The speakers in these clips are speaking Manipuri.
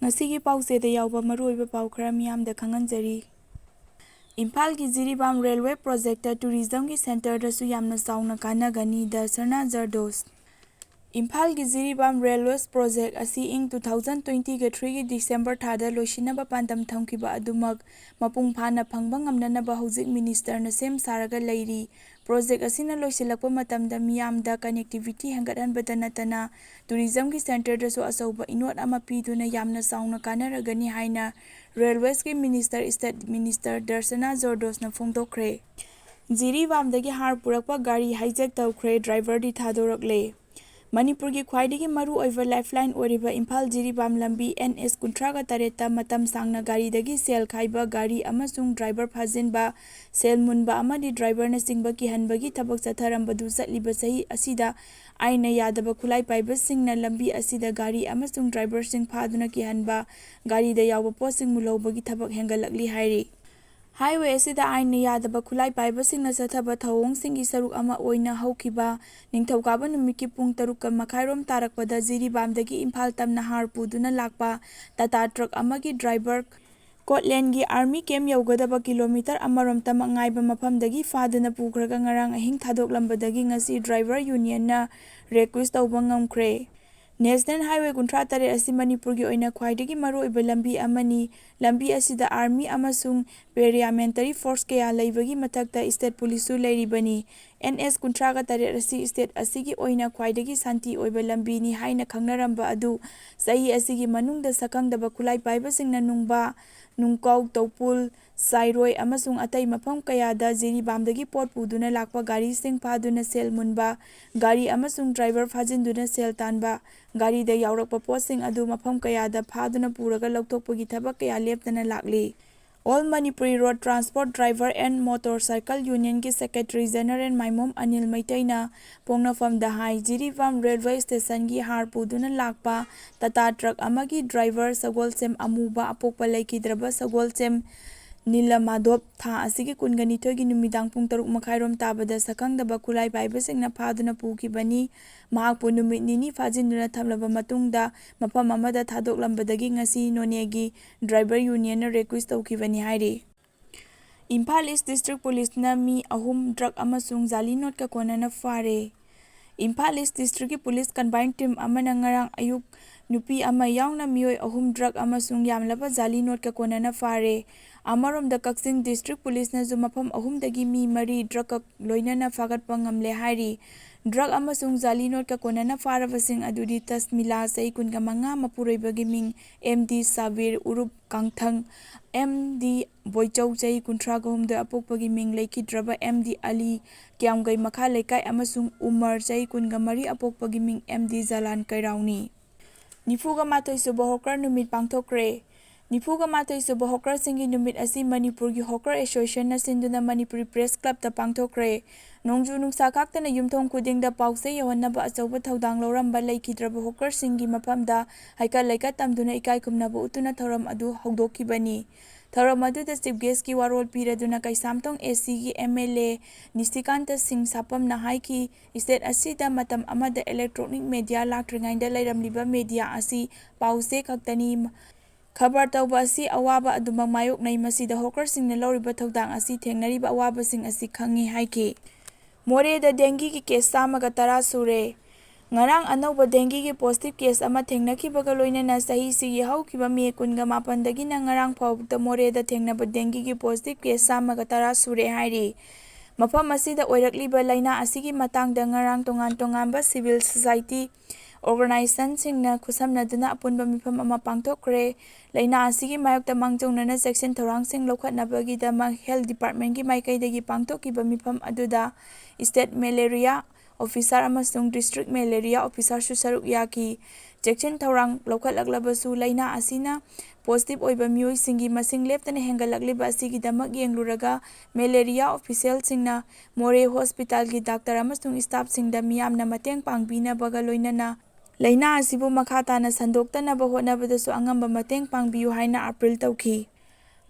ꯉꯁꯤꯒꯤ ꯄꯥꯎꯆꯦꯗ ꯌꯥꯎꯕ ꯃꯔꯨꯑꯣꯏꯕ ꯄꯥꯎ ꯈꯔ ꯃꯤꯌꯥꯝꯗ ꯈꯪꯍꯟꯖꯔꯤ꯫ ꯏꯝꯐꯥꯜꯒꯤ ꯖꯤꯔꯤꯕꯥꯝ ꯔꯦꯜꯋꯦ ꯄ꯭ꯔꯣꯖꯦꯛꯇ ꯇꯨꯔꯤꯖꯝꯒꯤ ꯁꯦꯟꯇꯔꯗꯁꯨ ꯌꯥꯝꯅ ꯆꯥꯎꯅ ꯀꯥꯟꯅꯒꯅꯤ ꯗ ꯖꯔꯗꯣꯁ꯫ ꯏꯝꯐꯥꯜꯒꯤ ꯖꯤꯔꯤꯕꯥꯝ ꯔꯦꯜꯋꯦꯁ ꯄ꯭ꯔꯣꯖꯦꯛ ꯑꯁꯤ ꯏꯪ 2023ꯒꯤ ꯗꯤꯁꯦꯝꯕꯔ ꯊꯥꯗ ꯂꯣꯏꯁꯤꯟꯅꯕ ꯄꯥꯟꯗꯝ ꯊꯝꯈꯤꯕ ꯑꯗꯨꯃꯛ ꯃꯄꯨꯡ ꯐꯥꯅ ꯐꯪꯕ ꯉꯝꯅꯅꯕ ꯍꯧꯖꯤꯛ ꯃꯤꯅꯤꯁꯇꯔꯅ ꯁꯦꯝ ꯁꯥꯔꯒ ꯂꯩꯔꯤ꯫ ꯄ꯭ꯔꯣꯖꯦꯛ ꯑꯁꯤꯅ ꯂꯣꯏꯁꯤꯜꯂꯛꯄ ꯃꯇꯝꯗ ꯃꯤꯌꯥꯝꯗ ꯀꯅꯦꯛꯇꯤꯚꯤꯇꯤ ꯍꯦꯟꯒꯠꯍꯟꯕꯇ ꯅꯠꯇꯅ ꯇꯨꯔꯤꯖꯝꯒꯤ ꯁꯦꯟꯇꯔꯗꯁꯨ ꯑꯆꯧꯕ ꯏꯅꯣꯠ ꯑꯃ ꯄꯤꯗꯨꯅ ꯌꯥꯝꯅ ꯆꯥꯎꯅ ꯀꯥꯟꯅꯔꯒꯅꯤ ꯍꯥꯏꯅ ꯔꯦꯜꯋꯦꯁꯀꯤ ꯃꯤꯅꯤꯁꯇꯔ ꯏꯁꯇꯦꯠ ꯃꯤꯅꯤꯁꯇꯔ ꯖꯔꯗꯣꯁꯅ ꯐꯣꯡꯗꯣꯛꯈ꯭ꯔꯦ꯫ ꯖꯤꯔꯤꯕꯥꯝꯗꯒꯤ ꯍꯥꯔ ꯄꯨꯔꯛꯄ ꯒꯥꯔꯤ ꯍꯥꯏꯖꯦꯛ ꯇꯧꯈ꯭ꯔꯦ, ꯗ꯭ꯔꯥꯏꯚꯔꯗꯤ ꯊꯥꯗꯣꯔꯛꯂꯦ꯫ ꯃꯅꯤꯄꯨꯔꯒꯤ ꯈ꯭ꯋꯥꯏꯗꯒꯤ ꯃꯔꯨꯑꯣꯏꯕ ꯂꯥꯏꯐꯂꯥꯏꯟ ꯑꯣꯏꯔꯤꯕ ꯏꯝꯐꯥꯜ ꯖꯤꯔꯤꯕꯥꯝ ꯂꯝꯕꯤ NH 38ꯇ ꯃꯇꯝ ꯁꯥꯡꯅ ꯒꯥꯔꯤꯗꯒꯤ ꯁꯦꯜ ꯈꯥꯏꯕ, ꯒꯥꯔꯤ ꯑꯃꯁꯨꯡ ꯗ꯭ꯔꯥꯏꯚꯔ ꯐꯥꯖꯤꯟꯕ, ꯁꯦꯜ ꯃꯨꯟꯕ ꯑꯃꯗꯤ ꯗ꯭ꯔꯥꯏꯚꯔꯅꯆꯤꯡꯕ ꯀꯤꯍꯟꯕꯒꯤ ꯊꯕꯛ ꯆꯠꯊꯔꯝꯕꯗꯨ ꯆꯠꯂꯤꯕ ꯆꯍꯤ ꯑꯁꯤꯗ ꯑꯥꯏꯟꯅ ꯌꯥꯗꯕ ꯈꯨꯠꯂꯥꯏ ꯄꯥꯏꯕꯁꯤꯡꯅ ꯂꯝꯕꯤ ꯑꯁꯤꯗ ꯒꯥꯔꯤ ꯑꯃꯁꯨꯡ ꯗ꯭ꯔꯥꯏꯚꯔꯁꯤꯡ ꯐꯥꯗꯨꯅ ꯀꯤꯍꯟꯕ, ꯒꯥꯔꯤꯗ ꯌꯥꯎꯕ ꯄꯣꯠꯁꯤꯡ ꯃꯨꯜꯍꯧꯕꯒꯤ ꯊꯕꯛ ꯍꯦꯟꯒꯠꯂꯛꯂꯤ ꯍꯥꯏꯔꯤ꯫ ꯍꯥꯏꯋꯦ ꯑꯁꯤꯗ ꯑꯥꯏꯟꯅ ꯌꯥꯗꯕ ꯈꯨꯠꯂꯥꯏ ꯄꯥꯏꯕꯁꯤꯡꯅ ꯆꯠꯊꯕ ꯊꯧꯑꯣꯡꯁꯤꯡꯒꯤ ꯁꯔꯨꯛ ꯑꯃ ꯑꯣꯏꯅ ꯍꯧꯈꯤꯕ ꯅꯤꯡꯊꯧꯀꯥꯕ ꯅꯨꯃꯤꯠꯀꯤ ꯄꯨꯡ 3:30 ꯇꯥꯔꯛꯄꯗ ꯖꯤꯔꯤꯕꯥꯝꯗꯒꯤ ꯏꯝꯐꯥꯜ ꯇꯝꯅ ꯍꯥꯔ ꯄꯨꯗꯨꯅ ꯂꯥꯛꯄ ꯇꯥꯇꯥ ꯇ꯭ꯔꯛ ꯑꯃꯒꯤ ꯗ꯭ꯔꯥꯏꯚꯔ ꯀꯣꯠꯂꯦꯟꯒꯤ ꯑꯥꯔꯃꯤ ꯀꯦꯝꯞ ꯌꯧꯒꯗꯕ ꯀꯤꯂꯣꯃꯤꯇꯔ 1 ꯉꯥꯏꯕ ꯃꯐꯝꯗꯒꯤ ꯐꯥꯗꯨꯅ ꯄꯨꯈ꯭ꯔꯒ ꯉꯔꯥꯡ ꯑꯍꯤꯡ ꯊꯥꯗꯣꯛꯂꯝꯕꯗꯒꯤ ꯉꯁꯤ ꯗ꯭ꯔꯥꯏꯚꯔ ꯌꯨꯅꯤꯌꯟꯅ ꯔꯦꯀ꯭ꯌꯨꯏꯁ ꯇꯧꯕ ꯉꯝꯈ꯭ꯔꯦ꯫ ꯅꯦꯁꯅꯦꯜ ꯍꯥꯏꯋꯦ 38 ꯑꯁꯤ ꯃꯅꯤꯄꯨꯔꯒꯤ ꯑꯣꯏꯅ ꯈ꯭ꯋꯥꯏꯗꯒꯤ ꯃꯔꯨꯑꯣꯏꯕ ꯂꯝꯕꯤ ꯑꯃꯅꯤ꯫ ꯂꯝꯕꯤ ꯑꯁꯤꯗ ꯑꯥꯔꯃꯤ ꯑꯃꯁꯨꯡ ꯄꯦꯔꯥꯃꯤꯂꯤꯇꯔꯤ ꯐꯣꯔꯁ ꯀꯌꯥ ꯂꯩꯕꯒꯤ ꯃꯊꯛꯇ ꯁ꯭ꯇꯦꯠ ꯄꯨꯂꯤꯁꯁꯨ ꯂꯩꯔꯤꯕꯅꯤ꯫ NH 38 ꯑꯁꯤ ꯁ꯭ꯇꯦꯠ ꯑꯁꯤꯒꯤ ꯑꯣꯏꯅ ꯈ꯭ꯋꯥꯏꯗꯒꯤ ꯁꯥꯟꯇꯤ ꯑꯣꯏꯕ ꯂꯝꯕꯤꯅꯤ ꯍꯥꯏꯅ ꯈꯪꯅꯔꯝꯕ ꯑꯗꯨ ꯆꯍꯤ ꯑꯁꯤꯒꯤ ꯃꯅꯨꯡꯗ ꯁꯛꯈꯪꯗꯕ ꯈꯨꯠꯂꯥꯏ ꯄꯥꯏꯕꯁꯤꯡꯅ ꯅꯨꯡꯕꯥ, ꯅꯨꯡꯀꯧ, ꯇꯧꯄꯨꯜ, ꯆꯥꯏꯔꯣꯏ ꯑꯃꯁꯨꯡ ꯑꯇꯩ ꯃꯐꯝ ꯀꯌꯥꯗ ꯖꯤꯔꯤꯕꯥꯝꯗꯒꯤ ꯄꯣꯠ ꯄꯨꯗꯨꯅ ꯂꯥꯛꯄ ꯒꯥꯔꯤꯁꯤꯡ ꯐꯥꯗꯨꯅ ꯁꯦꯜ ꯃꯨꯟꯕ, ꯒꯥꯔꯤ ꯑꯃꯁꯨꯡ ꯗ꯭ꯔꯥꯏꯚꯔ ꯐꯥꯖꯤꯟꯗꯨꯅ ꯁꯦꯜ ꯇꯥꯟꯕ, ꯒꯥꯔꯤꯗ ꯌꯥꯎꯔꯛꯄ ꯄꯣꯠꯁꯤꯡ ꯑꯗꯨ ꯃꯐꯝ ꯀꯌꯥꯗ ꯐꯥꯗꯨꯅ ꯄꯨꯔꯒ ꯂꯧꯊꯣꯛꯄꯒꯤ ꯊꯕꯛ ꯀꯌꯥ ꯂꯦꯞꯇꯅ ꯂꯥꯛꯂꯤ꯫ All Manipuri road transport driver and motorcycle ꯌꯨꯅꯤꯌꯟꯒꯤ ꯁꯦꯀ꯭ꯔꯦꯇꯔꯤ ꯖꯦꯅꯔꯦꯜ ꯃꯥꯏꯃꯣꯝ ꯑꯅꯤꯜ ꯃꯩꯇꯩꯅ ꯄꯣꯛꯅꯐꯝꯗ ꯍꯥꯏ ꯖꯤꯔꯤꯕꯥꯝ ꯔꯦꯜꯋꯦ ꯁ꯭ꯇꯦꯁꯟꯒꯤ ꯍꯥꯔ ꯄꯨꯗꯨꯅ ꯂꯥꯛꯄ ꯇꯥꯇꯥ ꯇ꯭ꯔꯛ ꯑꯃꯒꯤ ꯗ꯭ꯔꯥꯏꯚꯔ ꯁꯒꯣꯜꯁꯦꯝ ꯑꯃꯨꯕ ꯑꯄꯣꯛꯄ ꯂꯩꯈꯤꯗ꯭ꯔꯕ ꯁꯒꯣꯜꯁꯦꯝ ꯅꯤꯂꯃꯥꯙꯣꯕ ꯊꯥ ꯑꯁꯤꯒꯤ 22ꯒꯤ ꯅꯨꯃꯤꯗꯥꯡ ꯄꯨꯡ 3:30 ꯇꯥꯕꯗ ꯁꯛꯈꯪꯗꯕ ꯈꯨꯠꯂꯥꯏ ꯄꯥꯏꯕꯁꯤꯡꯅ ꯐꯥꯗꯨꯅ ꯄꯨꯈꯤꯕꯅꯤ꯫ ꯃꯍꯥꯛꯄꯨ ꯅꯨꯃꯤꯠ ꯅꯤꯅꯤ ꯐꯥꯖꯤꯟꯗꯨꯅ ꯊꯝꯂꯕ ꯃꯇꯨꯡꯗ ꯃꯐꯝ ꯑꯃꯗ ꯊꯥꯗꯣꯛꯂꯝꯕꯗꯒꯤ ꯉꯁꯤ ꯅꯣꯅꯦꯒꯤ ꯗ꯭ꯔꯥꯏꯚꯔ ꯌꯨꯅꯤꯌꯟꯅ ꯔꯦꯀ꯭ꯌꯨꯏꯁ ꯇꯧꯈꯤꯕꯅꯤ ꯍꯥꯏꯔꯤ꯫ ꯏꯝꯐꯥꯜ ꯏꯁ ꯗꯤꯁꯇ꯭ꯔꯤꯛ ꯄꯨꯂꯤꯁꯅ ꯃꯤ 3 ꯗ꯭ꯔꯒ ꯑꯃꯁꯨꯡ ꯖꯥꯂꯤ ꯅꯣꯠꯀ ꯀꯣꯟꯅꯅ ꯐꯥꯔꯦ꯫ ꯏꯝꯐꯥꯜ ꯏꯁ ꯗꯤꯁꯇ꯭ꯔꯤꯛꯀꯤ ꯄꯨꯂꯤꯁ ꯀꯝꯕꯥꯏꯟ ꯇꯤꯝ ꯑꯃꯅ ꯉꯔꯥꯡ ꯑꯌꯨꯛ ꯅꯨꯄꯤ ꯑꯃ ꯌꯥꯎꯅ ꯃꯤꯑꯣꯏ 3 ꯗ꯭ꯔꯒ ꯑꯃꯁꯨꯡ ꯌꯥꯝꯂꯕ ꯖꯥꯂꯤ ꯅꯣꯠꯀ ꯀꯣꯟꯅꯅ ꯐꯥꯔꯦ꯫ ꯑꯃꯔꯣꯝꯗ ꯀꯛꯆꯤꯡ ꯗꯤꯁꯇ꯭ꯔꯤꯛ ꯄꯨꯂꯤꯁꯅꯁꯨ ꯃꯐꯝ 3ꯗꯒꯤ ꯃꯤ 4 ꯗ꯭ꯔꯒꯀ ꯂꯣꯏꯅꯅ ꯐꯥꯒꯠꯄ ꯉꯝꯂꯦ ꯍꯥꯏꯔꯤ꯫ ꯗ꯭ꯔꯒ ꯑꯃꯁꯨꯡ ꯖꯥꯂꯤ ꯅꯣꯠꯀ ꯀꯣꯟꯅꯅ ꯐꯥꯔꯕꯁꯤꯡ ꯑꯗꯨꯗꯤ ꯇꯁꯃꯤꯂꯥ ꯆꯍꯤ 25, ꯃꯄꯨꯔꯣꯏꯕꯒꯤ ꯃꯤꯡ MD ꯁꯥꯕꯤꯔ ꯎꯔꯨꯞ ꯀꯥꯡꯊꯪ, MD ꯕꯣꯏꯆꯧ ꯆꯍꯤ 32, ꯑꯄꯣꯛꯄꯒꯤ ꯃꯤꯡ ꯂꯩꯈꯤꯗ꯭ꯔꯕ MD ꯑꯂꯤ ꯀ꯭ꯌꯥꯝꯒꯩ ꯃꯈꯥ ꯂꯩꯀꯥꯏ ꯑꯃꯁꯨꯡ ꯎꯃꯔ ꯆꯍꯤ 24, ꯑꯄꯣꯛꯄꯒꯤ ꯃꯤꯡ MD ꯖꯂꯥꯟ ꯀꯩꯔꯥꯎꯅꯤ꯫ 41 ꯁꯨꯕ ꯍꯣꯀꯔ ꯅꯨꯃꯤꯠ ꯄꯥꯡꯊꯣꯛꯈ꯭ꯔꯦ꯫ 41 ꯁꯨꯕ ꯍꯣꯀꯔꯁꯤꯡꯒꯤ ꯅꯨꯃꯤꯠ ꯑꯁꯤ ꯃꯅꯤꯄꯨꯔꯒꯤ ꯍꯣꯀꯔ ꯑꯦꯁꯣꯁꯤꯌꯦꯁꯟꯅ ꯁꯤꯟꯗꯨꯅ ꯃꯅꯤꯄꯨꯔꯤ ꯄ꯭ꯔꯦꯁ ꯀ꯭ꯂꯕꯇ ꯄꯥꯡꯊꯣꯛꯈ꯭ꯔꯦ꯫ ꯅꯣꯡꯖꯨ-ꯅꯨꯡꯁꯥ ꯈꯥꯛꯇꯅ ꯌꯨꯝꯊꯣꯡ ꯈꯨꯗꯤꯡꯗ ꯄꯥꯎ-ꯆꯦ ꯌꯧꯍꯟꯅꯕ ꯑꯆꯧꯕ ꯊꯧꯗꯥꯡ ꯂꯧꯔꯝꯕ ꯂꯩꯈꯤꯗ꯭ꯔꯕ ꯍꯣꯀꯔꯁꯤꯡꯒꯤ ꯃꯐꯝꯗ ꯍꯩꯀꯠ-ꯂꯩꯀꯠ ꯇꯝꯗꯨꯅ ꯏꯀꯥꯏ ꯈꯨꯝꯅꯕ ꯎꯠꯇꯨꯅ ꯊꯧꯔꯝ ꯑꯗꯨ ꯍꯧꯗꯣꯛꯈꯤꯕꯅꯤ꯫ ꯊꯧꯔꯝ ꯑꯗꯨꯗ ꯆꯤꯐ ꯒꯦꯁꯠꯀꯤ ꯋꯥꯔꯣꯜ ꯄꯤꯔꯗꯨꯅ ꯀꯩꯁꯥꯝꯊꯣꯡ ꯑꯦꯁꯤꯒꯤ MLA ꯅꯤꯁꯤꯀꯥꯟꯇ ꯁꯤꯡ ꯁꯥꯄꯝꯅ ꯍꯥꯏꯈꯤ ꯁ꯭ꯇꯦꯠ ꯑꯁꯤꯗ ꯃꯇꯝ ꯑꯃꯗ ꯏꯂꯦꯛꯇ꯭ꯔꯣꯅꯤꯛ ꯃꯦꯗꯤꯌꯥ ꯂꯥꯛꯇ꯭ꯔꯤꯉꯩꯗ ꯂꯩꯔꯝꯂꯤꯕ ꯃꯦꯗꯤꯌꯥ ꯑꯁꯤ ꯄꯥꯎ-ꯆꯦ ꯈꯛꯇꯅꯤ꯫ ꯈꯕꯔ ꯇꯧꯕ ꯑꯁꯤ ꯑꯋꯥꯕ ꯑꯗꯨꯃꯛ ꯃꯥꯌꯣꯛꯅꯩ, ꯃꯁꯤꯗ ꯍꯣꯀꯔꯁꯤꯡꯅ ꯂꯧꯔꯤꯕ ꯊꯧꯗꯥꯡ ꯑꯁꯤ ꯊꯦꯡꯅꯔꯤꯕ ꯑꯋꯥꯕꯁꯤꯡ ꯑꯁꯤ ꯈꯪꯏ ꯍꯥꯏꯈꯤ꯫ ꯃꯣꯔꯦꯗ ꯗꯦꯡꯒꯤꯒꯤ ꯀꯦꯁ 110 ꯁꯨꯔꯦ꯫ ꯉꯔꯥꯡ ꯑꯅꯧꯕ ꯗꯦꯡꯒꯤꯒꯤ ꯄꯣꯖꯤꯇꯤꯚ ꯀꯦꯁ ꯑꯃ ꯊꯦꯡꯅꯈꯤꯕꯒ ꯂꯣꯏꯅꯅ ꯆꯍꯤꯁꯤꯒꯤ ꯍꯧꯈꯤꯕ ꯃꯦ 18ꯗꯒꯤꯅ ꯉꯔꯥꯡ ꯐꯥꯎꯕꯗ ꯃꯣꯔꯦꯗ ꯊꯦꯡꯅꯕ ꯗꯦꯡꯒꯤꯒꯤ ꯄꯣꯖꯤꯇꯤꯚ ꯀꯦꯁ 110 ꯁꯨꯔꯦ ꯍꯥꯏꯔꯤ꯫ ꯃꯐꯝ ꯑꯁꯤꯗ ꯑꯣꯏꯔꯛꯂꯤꯕ ꯂꯩꯅꯥ ꯑꯁꯤꯒꯤ ꯃꯇꯥꯡꯗ ꯉꯔꯥꯡ ꯇꯣꯉꯥꯟ-ꯇꯣꯉꯥꯟꯕ ꯁꯤꯚꯤꯜ ꯁꯣꯁꯥꯏꯇꯤ ꯑꯣꯔꯒꯅꯥꯏꯖꯦꯁꯟꯁꯤꯡꯅ ꯈꯨꯠꯁꯝꯅꯗꯨꯅ ꯑꯄꯨꯟꯕ ꯃꯤꯐꯝ ꯑꯃ ꯄꯥꯡꯊꯣꯛꯈ꯭ꯔꯦ꯫ ꯂꯩꯅꯥ ꯑꯁꯤꯒꯤ ꯃꯥꯌꯣꯛꯇ ꯃꯥꯡꯖꯧꯅꯅ ꯆꯦꯛꯁꯤꯟ ꯊꯧꯔꯥꯡꯁꯤꯡ ꯂꯧꯈꯠꯅꯕꯒꯤꯗꯃꯛ ꯍꯦꯜꯊ ꯗꯤꯄꯥꯔꯠꯃꯦꯟꯠꯀꯤ ꯃꯥꯏꯀꯩꯗꯒꯤ ꯄꯥꯡꯊꯣꯛꯈꯤꯕ ꯃꯤꯐꯝ ꯑꯗꯨꯗ ꯁ꯭ꯇꯦꯠ ꯃꯦꯂꯦꯔꯤꯌꯥ ꯑꯣꯐꯤꯁꯥꯔ ꯑꯃꯁꯨꯡ ꯗꯤꯁꯇ꯭ꯔꯤꯛ ꯃꯦꯂꯦꯔꯤꯌꯥ ꯑꯣꯐꯤꯁꯥꯔꯁꯨ ꯁꯔꯨꯛ ꯌꯥꯈꯤ꯫ ꯆꯦꯛꯁꯤꯟ ꯊꯧꯔꯥꯡ ꯂꯧꯈꯠꯂꯛꯂꯕꯁꯨ ꯂꯩꯅꯥ ꯑꯁꯤꯅ ꯄꯣꯖꯤꯇꯤꯚ ꯑꯣꯏꯕ ꯃꯤꯑꯣꯏꯁꯤꯡꯒꯤ ꯃꯁꯤꯡ ꯂꯦꯞꯇꯅ ꯍꯦꯟꯒꯠꯂꯛꯂꯤꯕ ꯑꯁꯤꯒꯤꯗꯃꯛ ꯌꯦꯡꯂꯨꯔꯒ ꯃꯦꯂꯦꯔꯤꯌꯥ ꯑꯣꯐꯤꯁꯤꯌꯦꯜꯁꯤꯡꯅ ꯃꯣꯔꯦ ꯍꯣꯁꯄꯤꯇꯥꯜꯒꯤ ꯗꯥꯛꯇꯔ ꯑꯃꯁꯨꯡ ꯁ꯭ꯇꯥꯐꯁꯤꯡꯗ ꯃꯤꯌꯥꯝꯅ ꯃꯇꯦꯡ ꯄꯥꯡꯕꯤꯅꯕꯒ ꯂꯣꯏꯅꯅ ꯂꯩꯅꯥ ꯑꯁꯤꯕꯨ ꯃꯈꯥ ꯇꯥꯅ ꯁꯟꯗꯣꯛꯇꯅꯕ ꯍꯣꯠꯅꯕꯗꯁꯨ ꯑꯉꯝꯕ ꯃꯇꯦꯡ ꯄꯥꯡꯕꯤꯌꯨ ꯍꯥꯏꯅ ꯑꯥꯄꯤꯜ ꯇꯧꯈꯤ꯫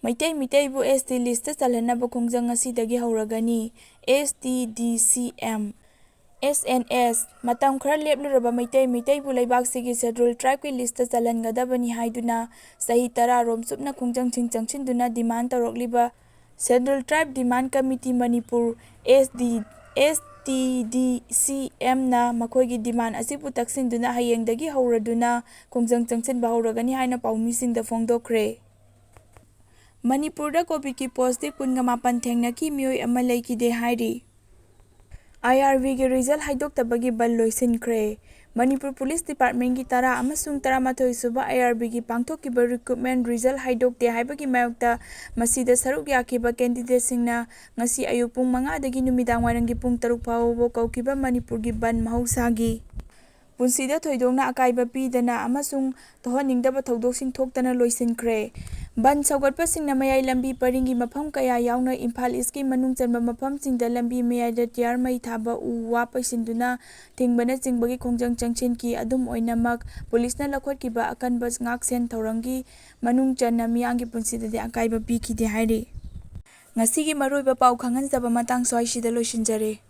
ꯃꯤꯇꯩꯕꯨ ST ꯂꯤꯁꯠꯇ ꯆꯜꯍꯟꯅꯕ ꯈꯣꯡꯖꯪ ꯉꯁꯤꯗꯒꯤ ꯍꯧꯔꯒꯅꯤ꯫ ST, DC, M. SNS matam khara lepluraba mꯩꯇꯩꯕꯨ ꯂꯩꯕꯥꯛꯁꯤꯒꯤ ꯁꯦꯗ꯭ꯌꯨꯜ ꯇ꯭ꯔꯥꯏꯕꯀꯤ ꯂꯤꯁꯇ ꯆꯜꯍꯟꯒꯗꯕꯅꯤ ꯍꯥꯏꯗꯨꯅ ꯆꯍꯤ 10 ꯔꯣꯝ ꯆꯨꯞꯅ ꯈꯣꯡꯖꯪꯁꯤꯡ ꯆꯪꯁꯤꯟꯗꯨꯅ ꯗꯤꯃꯥꯟ ꯇꯧꯔꯛꯂꯤꯕ schedule tribe demand committee Manipur STDCMꯅ ꯃꯈꯣꯏꯒꯤ ꯗꯤꯃꯥꯟ ꯑꯁꯤꯕꯨ ꯇꯛꯁꯤꯟꯗꯨꯅ ꯍꯌꯦꯡꯗꯒꯤ ꯍꯧꯔꯗꯨꯅ ꯈꯣꯡꯖꯪ ꯆꯪꯁꯤꯟꯕ ꯍꯧꯔꯒꯅꯤ ꯍꯥꯏꯅ ꯄꯥꯎꯃꯤꯁꯤꯡꯗ ꯐꯣꯡꯗꯣꯛꯈ꯭ꯔꯦ꯫ ꯃꯅꯤꯄꯨꯔꯗ ꯀꯣꯚꯤꯗꯀꯤ ꯄꯣꯖꯤꯇꯤꯚ 48 ꯊꯦꯡꯅꯈꯤ, ꯃꯤꯑꯣꯏ ꯑꯃ ꯂꯩꯈꯤꯗꯦ ꯍꯥꯏꯔꯤ꯫ IRBꯒꯤ ꯔꯤꯖꯜ ꯍꯥꯏꯗꯣꯛꯇꯕꯒꯤ ꯕꯟ ꯂꯣꯏꯁꯤꯟꯈ꯭ꯔꯦ꯫ ꯃꯅꯤꯄꯨꯔ ꯄꯨꯂꯤꯁ ꯗꯤꯄꯥꯔꯠꯃꯦꯟꯠꯀꯤ 10 ꯑꯃꯁꯨꯡ 12 ꯁꯨꯕ IRBꯒꯤ ꯄꯥꯡꯊꯣꯛꯈꯤꯕ ꯔꯤꯀ꯭ꯔꯨꯠꯃꯦꯟꯠ ꯔꯤꯖꯜ ꯍꯥꯏꯗꯣꯛꯇꯦ ꯍꯥꯏꯕꯒꯤ ꯃꯥꯌꯣꯛꯇ ꯃꯁꯤꯗ ꯁꯔꯨꯛ ꯌꯥꯈꯤꯕ ꯀꯦꯟꯗꯤꯗꯦꯠꯁꯤꯡꯅ ꯉꯁꯤ ꯑꯌꯨꯛ ꯄꯨꯡ 5ꯗꯒꯤ ꯅꯨꯃꯤꯗꯥꯡꯋꯥꯏꯔꯝꯒꯤ ꯄꯨꯡ 6 ꯐꯥꯎꯕ ꯀꯧꯈꯤꯕ ꯃꯅꯤꯄꯨꯔꯒꯤ ꯕꯟ ꯃꯍꯧꯁꯥꯒꯤ ꯄꯨꯟꯁꯤꯗ ꯊꯣꯏꯗꯣꯛꯅ ꯑꯀꯥꯏꯕ ꯄꯤꯗꯅ ꯑꯃꯁꯨꯡ ꯇꯧꯍꯟꯅꯤꯡꯗꯕ ꯊꯧꯗꯣꯛꯁꯤꯡ ꯊꯣꯛꯇꯅ ꯂꯣꯏꯁꯤꯟꯈ꯭ꯔꯦ꯫ ꯕꯟ ꯁꯧꯒꯠꯄꯁꯤꯡꯅ ꯃꯌꯥꯏ ꯂꯝꯕꯤ ꯄꯔꯤꯡꯒꯤ ꯃꯐꯝ ꯀꯌꯥ ꯌꯥꯎꯅ ꯏꯝꯐꯥꯜ ꯏꯁꯀꯤ ꯃꯅꯨꯡ ꯆꯟꯕ ꯃꯐꯝꯁꯤꯡꯗ ꯂꯝꯕꯤ ꯃꯌꯥꯏꯗ ꯇꯤꯌꯥꯔ ꯃꯩ ꯊꯥꯕ, ꯎ ꯋꯥ ꯄꯩꯁꯤꯟꯗꯨꯅ ꯊꯤꯡꯕꯅꯆꯤꯡꯕꯒꯤ ꯈꯣꯡꯖꯪ ꯆꯪꯁꯤꯟꯈꯤ꯫ ꯑꯗꯨꯝ ꯑꯣꯏꯅꯃꯛ ꯄꯨꯂꯤꯁꯅ ꯂꯧꯈꯠꯈꯤꯕ ꯑꯀꯟꯕ ꯉꯥꯛꯁꯦꯟ ꯊꯧꯔꯝꯒꯤ ꯃꯅꯨꯡ ꯆꯟꯅ ꯃꯤꯌꯥꯝꯒꯤ ꯄꯨꯟꯁꯤꯗꯗꯤ ꯑꯀꯥꯏꯕ ꯄꯤꯈꯤꯗꯦ ꯍꯥꯏꯔꯤ꯫ ꯉꯁꯤꯒꯤ ꯃꯔꯨꯑꯣꯏꯕ ꯄꯥꯎ ꯈꯪꯍꯟꯖꯕ ꯃꯇꯥꯡ ꯁ꯭ꯋꯥꯏꯁꯤꯗ ꯂꯣꯏꯁꯤꯟꯖꯔꯦ꯫